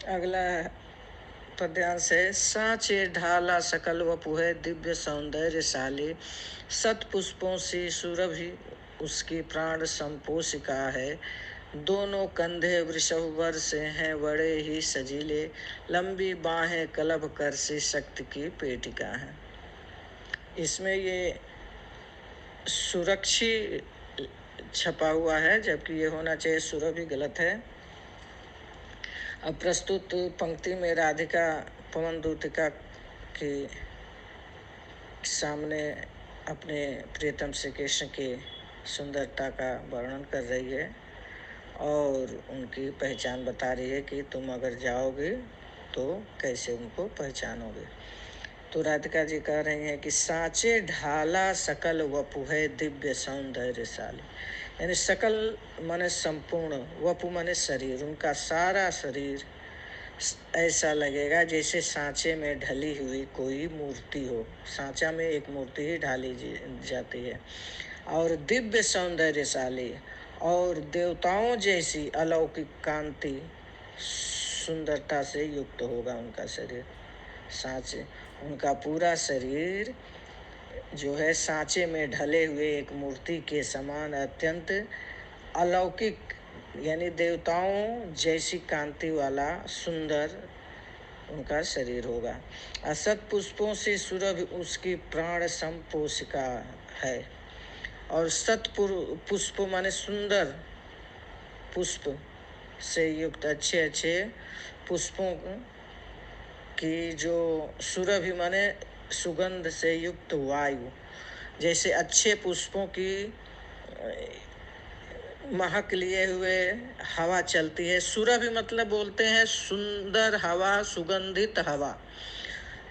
अगला पद्यांश है। सांचे ढाला सकल वपुह दिव्य सौंदर्यशाली, सत पुष्पों से सुरभि उसकी प्राण संपोषिका है। दोनों कंधे वृषभ वर से हैं बड़े ही सजीले, लंबी बाहें कलभ कर से शक्ति की पेटिका है। इसमें ये सुरक्षी छपा हुआ है, जबकि ये होना चाहिए सुरभि, गलत है। अब प्रस्तुत पंक्ति में राधिका पवन दूतिका के सामने अपने प्रियतम श्री कृष्ण की सुंदरता का वर्णन कर रही है और उनकी पहचान बता रही है कि तुम अगर जाओगे तो कैसे उनको पहचानोगे। तो राधिका जी कह रही हैं कि सांचे ढाला सकल वपु है दिव्य सौंदर्यशाली, यानी सकल माने संपूर्ण, वपु माने शरीर, उनका सारा शरीर ऐसा लगेगा जैसे सांचे में ढली हुई कोई मूर्ति हो। सांचा में एक मूर्ति ही ढाली जाती है। और दिव्य सौंदर्यशाली और देवताओं जैसी अलौकिक कांति सुंदरता से युक्त होगा उनका शरीर। सांचे, उनका पूरा शरीर जो है सांचे में ढले हुए एक मूर्ति के समान अत्यंत अलौकिक, यानी देवताओं जैसी कांति वाला सुंदर उनका शरीर होगा। असत पुष्पों से सुरभि उसकी प्राण संपोषिका है। और सत पुष्प माने सुंदर पुष्प से युक्त, अच्छे अच्छे पुष्पों की जो सुरभि माने सुगंध से युक्त वायु, जैसे अच्छे पुष्पों की महक लिए हुए हवा चलती है। सुरभि मतलब बोलते हैं सुंदर हवा, सुगंधित हवा।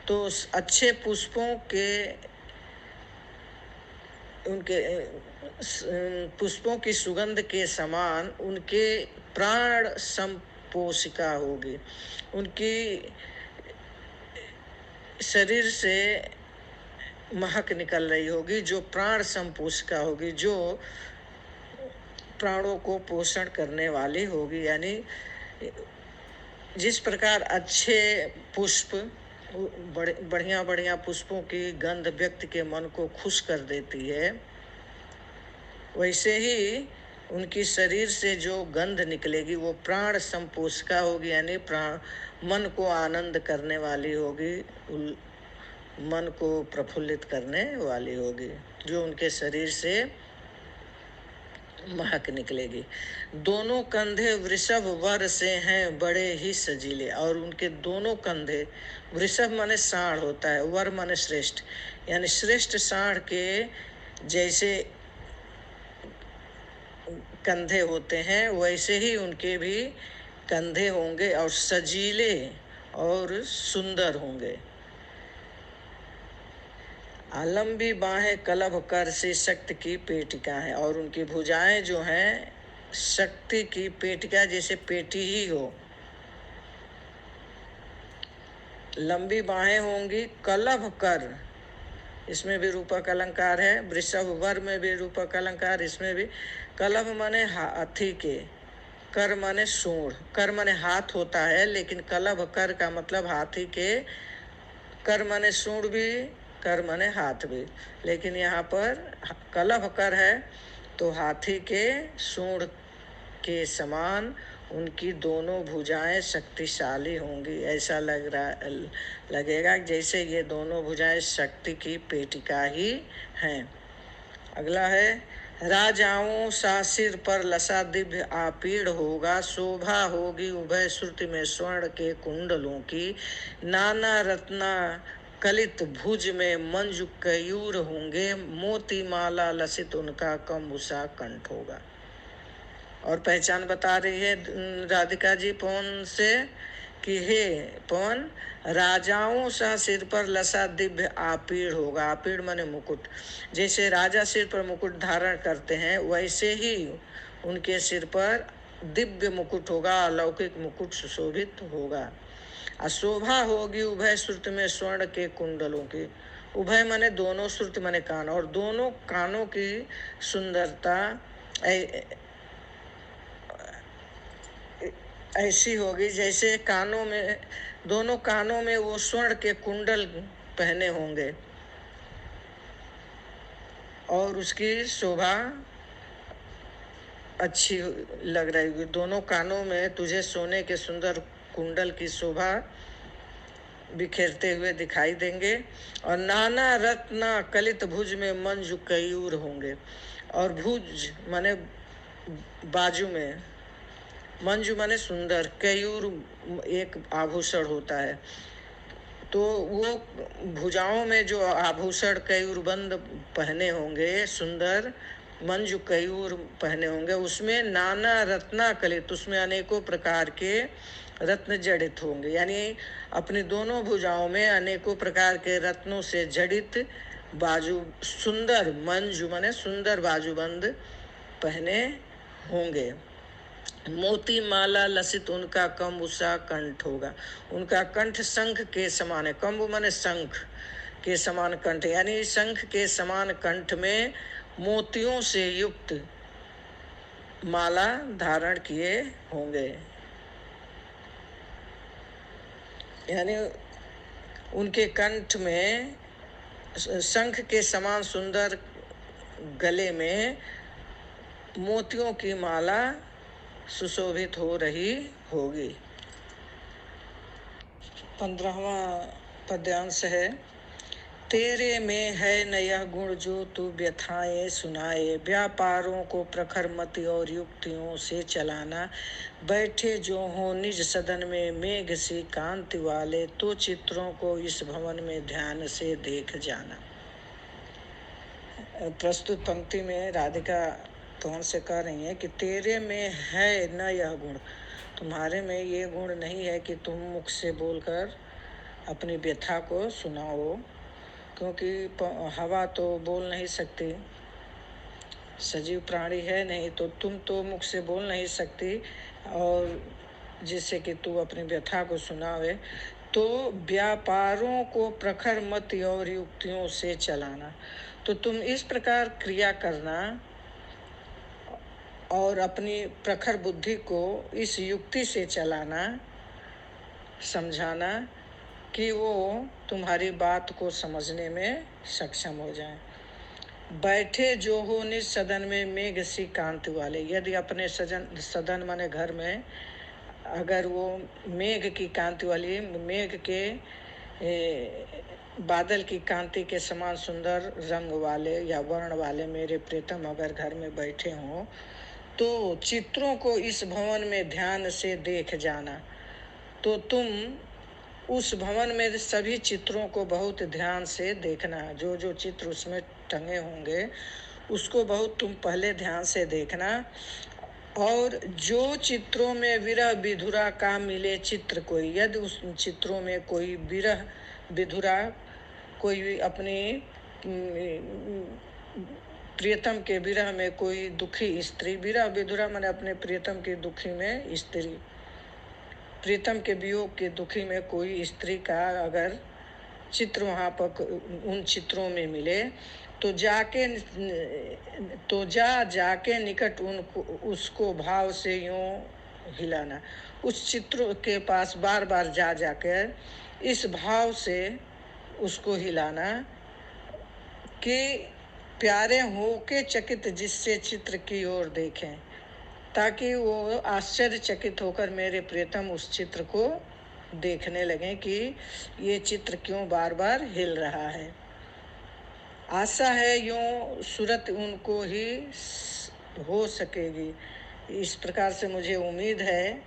तो अच्छे पुष्पों के, उनके पुष्पों की सुगंध के समान उनके प्राण संपोषिका होगी। उनकी शरीर से महक निकल रही होगी जो प्राण संपोषिका होगी, जो प्राणों को पोषण करने वाली होगी। यानी जिस प्रकार अच्छे पुष्प, बढ़िया बढ़िया पुष्पों की गंध व्यक्ति के मन को खुश कर देती है, वैसे ही उनकी शरीर से जो गंध निकलेगी वो प्राण संपोषिका होगी, यानी प्राण मन को आनंद करने वाली होगी, मन को प्रफुल्लित करने वाली होगी, जो उनके शरीर से महक निकलेगी। दोनों कंधे वृषभ वर से हैं बड़े ही सजीले, और उनके दोनों कंधे, वृषभ माने साढ़ होता है, वर माने श्रेष्ठ, यानी श्रेष्ठ साढ़ के जैसे कंधे होते हैं वैसे ही उनके भी कंधे होंगे और सजीले और सुंदर होंगे। लंबी बाहें कलभ कर से शक्ति की पेटिका है, और उनकी भुजाएं जो हैं शक्ति की पेटिका, जैसे पेटी ही हो। लंबी बाहें होंगी, कलभ कर, इसमें भी रूपक अलंकार है। वृषभ वर में भी रूपक अलंकार, इसमें भी। कलभ माने हाथी के, कर माने सूंड, कर माने हाथ होता है, लेकिन कलभ कर का मतलब हाथी के, कर माने सूंड भी, कर माने हाथ भी, लेकिन यहाँ पर कलभ कर है तो हाथी के सूंड के समान उनकी दोनों भुजाएं शक्तिशाली होंगी। ऐसा लगेगा जैसे ये दोनों भुजाएं शक्ति की पेटिका ही हैं। अगला है। राजाओं सा सिर पर लसा दिव्य आपीड़ होगा, शोभा होगी उभय श्रुति में स्वर्ण के कुंडलों की, नाना रत्ना कलित भुज में मंजु कयूर होंगे, मोती माला लसित उनका कम्बुसा कंठ होगा। और पहचान बता रही है राधिका जी पवन से कि हे पवन, राजाओं सा सिर पर लसा दिव्य आपीड़ होगा। आपीड़ माने मुकुट, जैसे राजा सिर पर मुकुट धारण करते हैं वैसे ही उनके सिर पर दिव्य मुकुट होगा, अलौकिक मुकुट सुशोभित होगा। शोभा होगी उभय श्रुति में स्वर्ण के कुंडलों की। उभय माने दोनों, श्रुति माने कान, और दोनों कानों की सुंदरता ऐसी होगी जैसे कानों में, दोनों कानों में वो स्वर्ण के कुंडल पहने होंगे और उसकी शोभा अच्छी लग रही होगी। दोनों कानों में तुझे सोने के सुंदर कुंडल की शोभा बिखेरते हुए दिखाई देंगे और नाना रत्न कलित भुज में मंजू कयूर होंगे। और भुज माने बाजू में, मंजू माने सुंदर, कयूर एक आभूषण होता है। तो वो भुजाओं में जो आभूषण कयूरबंद पहने होंगे, सुंदर मंजू कयूर पहने होंगे, उसमें नाना रत्ना कलित, उसमें अनेकों प्रकार के रत्न जड़ित होंगे। यानी अपनी दोनों भुजाओं में अनेकों प्रकार के रत्नों से जड़ित बाजू, सुंदर मंजू माने सुंदर बाजूबंद पहने होंगे। मोती माला लसित उनका कम्बुसा कंठ होगा। उनका कंठ शंख के समान है। कम्बु माने शंख के समान कंठ, यानी शंख के समान कंठ में मोतियों से युक्त माला धारण किए होंगे। यानी उनके कंठ में शंख के समान सुंदर गले में मोतियों की माला सुशोभित हो रही होगी। 15वां पद्यांश है। तेरे में है न यह गुण जो तू व्यथाएं सुनाए, व्यापारों को प्रखर मति और युक्तियों से चलाना। बैठे जो हो निज सदन में मेघ सी कांति वाले, तो चित्रों को इस भवन में ध्यान से देख जाना। प्रस्तुत पंक्ति में राधिका कौन से कह रही है कि तेरे में है न यह गुण, तुम्हारे में ये गुण नहीं है कि तुम मुख से बोलकर अपनी व्यथा को सुनाओ, क्योंकि हवा तो बोल नहीं सकती, सजीव प्राणी है नहीं, तो तुम तो मुख से बोल नहीं सकती और जिससे कि तू अपनी व्यथा को सुनावे। तो व्यापारों को प्रखर मति और युक्तियों से चलाना, तो तुम इस प्रकार क्रिया करना और अपनी प्रखर बुद्धि को इस युक्ति से चलाना, समझाना कि वो तुम्हारी बात को समझने में सक्षम हो जाए। बैठे जो हो निज सदन में मेघ सी कांति वाले, यदि अपने सदन माने घर में अगर वो मेघ की कांति वाली, मेघ के बादल की कांति के समान सुंदर रंग वाले या वर्ण वाले मेरे प्रीतम अगर घर में बैठे हों, तो चित्रों को इस भवन में ध्यान से देख जाना। तो तुम उस भवन में सभी चित्रों को बहुत ध्यान से देखना, जो जो चित्र उसमें टंगे होंगे उसको बहुत तुम पहले ध्यान से देखना। और जो चित्रों में विरह विधुरा का मिले चित्र कोई, यदि उस चित्रों में कोई विरह विधुरा, कोई अपनी प्रियतम के विरह में कोई दुखी स्त्री, विरह विधुरा माने अपने प्रियतम के दुखी में स्त्री, प्रीतम के वियोग के दुखी में कोई स्त्री का अगर चित्र वहाँ पर उन चित्रों में मिले, तो जाके निकट उनको उसको भाव से यूं हिलाना। उस चित्र के पास बार बार जाकर इस भाव से उसको हिलाना कि प्यारे होके चकित जिससे चित्र की ओर देखें, ताकि वो आश्चर्यचकित होकर मेरे प्रियतम उस चित्र को देखने लगे कि ये चित्र क्यों बार बार हिल रहा है। आशा है यूं सूरत उनको ही हो सकेगी। इस प्रकार से मुझे उम्मीद है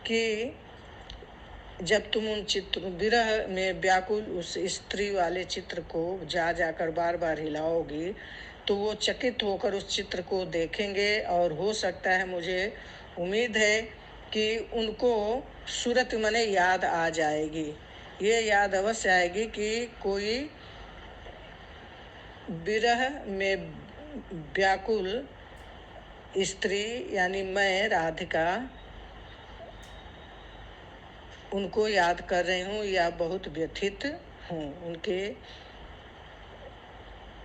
कि जब तुम उन चित्र विरह में व्याकुल उस स्त्री वाले चित्र को जाकर बार बार हिलाओगी, तो वो चकित होकर उस चित्र को देखेंगे और हो सकता है, मुझे उम्मीद है कि उनको सूरत मने याद आ जाएगी। ये याद अवश्य आएगी कि कोई विरह में व्याकुल स्त्री यानी मैं राधिका उनको याद कर रही हूँ या बहुत व्यथित हूँ, उनके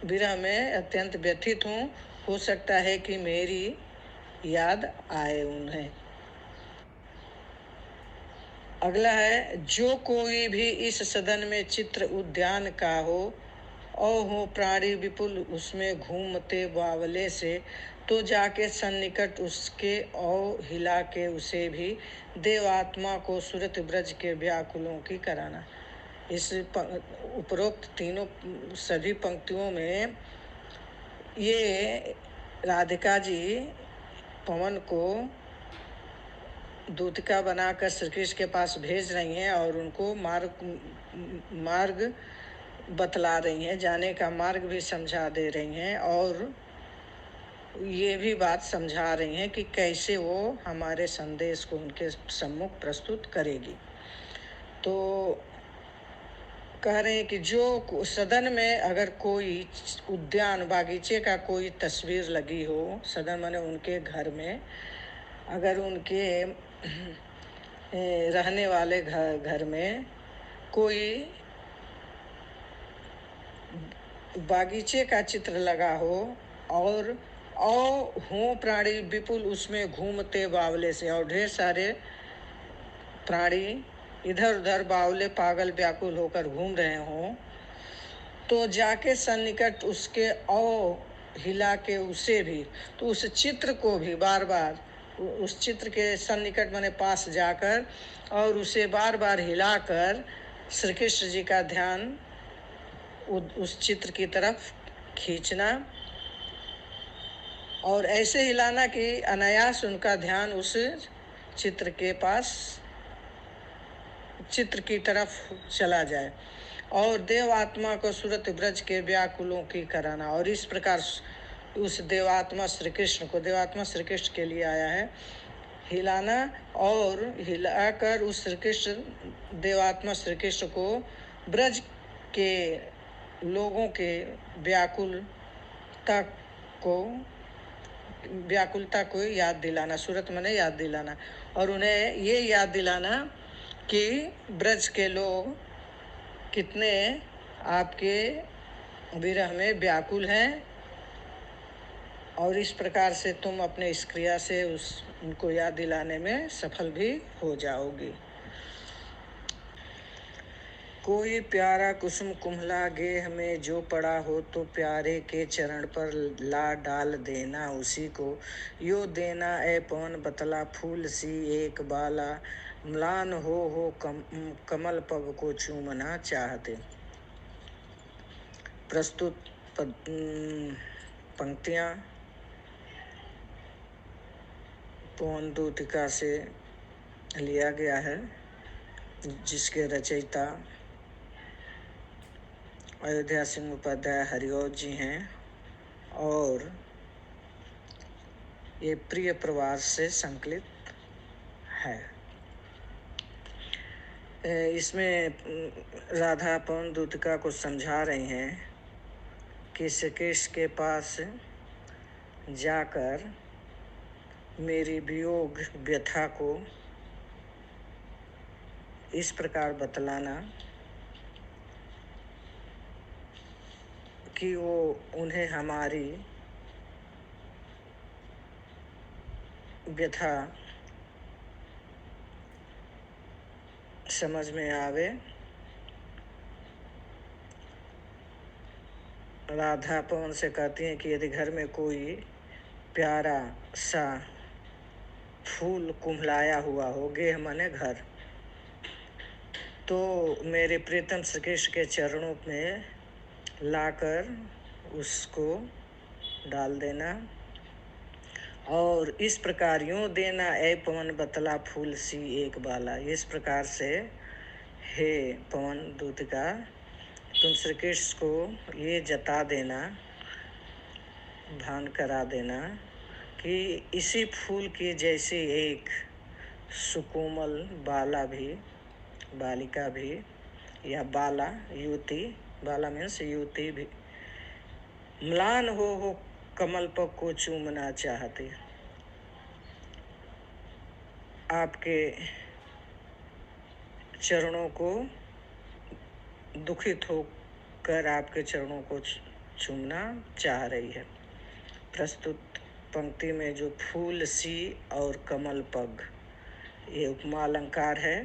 विरह में अत्यंत व्यथित हूँ। हो सकता है कि मेरी याद आए उन्हें। अगला है, जो कोई भी इस सदन में चित्र उद्यान का हो और हो प्राणी विपुल उसमें घूमते बावले से, तो जाके सन्निकट उसके और हिला के उसे भी देवात्मा को सुरत ब्रज के व्याकुलों की कराना। इस उपरोक्त तीनों सभी पंक्तियों में ये राधिका जी पवन को दूतिका बनाकर श्री कृष्ण के पास भेज रही हैं और उनको मार्ग बतला रही हैं, जाने का मार्ग भी समझा दे रही हैं और ये भी बात समझा रही हैं कि कैसे वो हमारे संदेश को उनके सम्मुख प्रस्तुत करेगी। तो कह रहे हैं कि जो सदन में अगर कोई उद्यान बागीचे का कोई तस्वीर लगी हो, सदन माने उनके घर में, अगर उनके रहने वाले घर में कोई बागीचे का चित्र लगा हो और हो प्राणी विपुल उसमें घूमते बावले से, और ढेर सारे प्राणी इधर उधर बावले पागल व्याकुल होकर घूम रहे हों, तो जाके सन्निकट उसके हिला के उसे भी, तो उस चित्र को भी बार बार उस चित्र के सन्निकट माने पास जाकर और उसे बार बार हिलाकर श्री कृष्ण जी का ध्यान उस चित्र की तरफ खींचना और ऐसे हिलाना कि अनायास उनका ध्यान उस चित्र के पास, चित्र की तरफ चला जाए और देवात्मा को सुरत ब्रज के व्याकुलों की कराना। और इस प्रकार उस देवात्मा श्री कृष्ण को, देवात्मा श्री कृष्ण के लिए आया है, हिलाना और हिलाकर उस श्री कृष्ण देवात्मा श्री कृष्ण को ब्रज के लोगों के व्याकुलता को याद दिलाना, सूरत माने याद दिलाना, और उन्हें ये याद दिलाना कि ब्रज के लोग कितने आपके विरह में व्याकुल हैं और इस प्रकार से तुम अपने इस क्रिया से उनको याद दिलाने में सफल भी हो जाओगी। कोई प्यारा कुसुम कुम्हला गेह में जो पड़ा हो, तो प्यारे के चरण पर ला डाल देना उसी को, यो देना ए पवन बतला फूल सी एक बाला, म्लान हो कमल पग को चूमना चाहते। प्रस्तुत पंक्तियाँ पवन दूतिका से लिया गया है, जिसके रचयिता अयोध्या सिंह उपाध्याय हरिओं जी हैं और ये प्रिय प्रवास से संकलित है। इसमें राधा पवन दूतिका को समझा रही हैं कि श्री कृष्ण के पास जाकर मेरी वियोग व्यथा को इस प्रकार बतलाना कि वो उन्हें हमारी व्यथा समझ में आवे। राधा पवन से कहती हैं कि यदि घर में कोई प्यारा सा फूल कुम्हलाया हुआ हो, गेह माने घर, तो मेरे प्रीतम श्री कृष्ण के चरणों में लाकर उसको डाल देना और इस प्रकार यूँ देना ए पवन बतला फूल सी एक बाला। इस प्रकार से हे पवन दूतिका, तुम श्री कृष्ण को ये जता देना, भान करा देना कि इसी फूल की जैसी एक सुकोमल बाला भी, बालिका भी, या बाला युवती, बाला मीन्स युवती भी, म्लान हो कमल पग को चूमना चाहती। आपके चरणों को दुखित होकर आपके चरणों को चूमना चाह रही है। प्रस्तुत पंक्ति में जो फूल सी और कमल पग, ये उपमा अलंकार है।